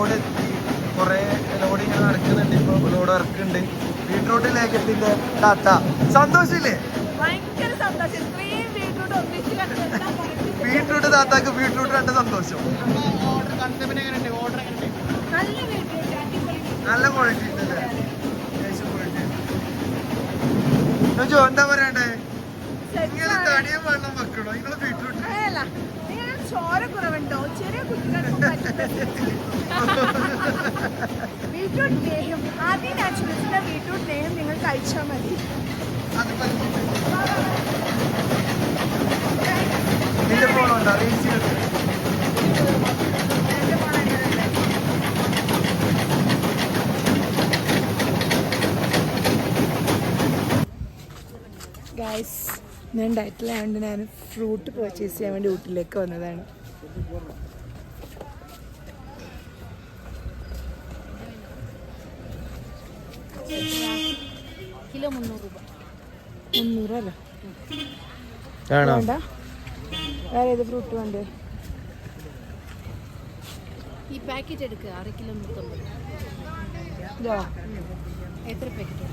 Load എത്തി, കുറേ load ഇങ്ങനെ നടക്കുന്നുണ്ട്. ഇപ്പോൾ ലോഡ് ഇറക്കുന്നുണ്ട്. ബീട്രൂട്ട് ലേഖത്തിന്റെ താത്ത സന്തോഷില്ലേ? ബീട്രൂട്ട് താത്താക്ക് ബീട്രൂട്ട് കണ്ട സന്തോഷം. നല്ല ക്വാളിറ്റി ഉണ്ടല്ലേ? എന്താ പറയണ്ടേ? ഇങ്ങനെ തടിയും വെള്ളം വെക്കണോ നിങ്ങള് ബീട്രൂട്ട്? ചോര കുറവുണ്ടോ? ചെറിയ കുട്ടികൾക്കും ബീട്രൂട്ട് ലേഹ്യം ആദ്യം നാച്ചുറൽസിന്റെ ബീട്രൂട്ട് ലേഹ്യം നിങ്ങൾ കഴിച്ചാൽ മതി. നിന്റെ ഫോണുണ്ടോ? റീൽസ് ഗൈസ്, ഞാൻ ഡയറ്റിലായതുകൊണ്ട് ഞാൻ ഫ്രൂട്ട് പർച്ചേസ് ചെയ്യാൻ വേണ്ടി ഊട്ടിലേക്ക് വന്നതാണ്. കിലോ 300 രൂപ. 300 അല്ലേ? വേണ്ട, വേറെ ഏത് ഫ്രൂട്ട് വേണ്ടേ? ഈ പാക്കറ്റ് എടുക്കുക, 6 കിലോ 150. ഇതോ? എത്ര പാക്കറ്റ്?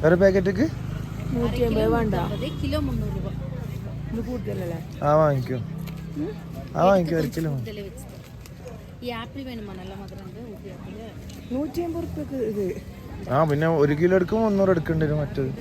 ഒരു പാക്കറ്റ് 150 വേണ്ട. കിലോ 300 രൂപ. ഇത് കൂടുതലല്ലേ? വാങ്ങിക്കോ. 1 കിലോ. ഈ ആപ്പിൾ വേണമോ? നല്ല മധുരം ഉണ്ട്. 150 റുപ്യക്ക് ഇത്. പിന്നെ 1 കിലോ എടുക്കുമ്പോൾ 300 എടുക്കേണ്ടി വരും. മറ്റേത്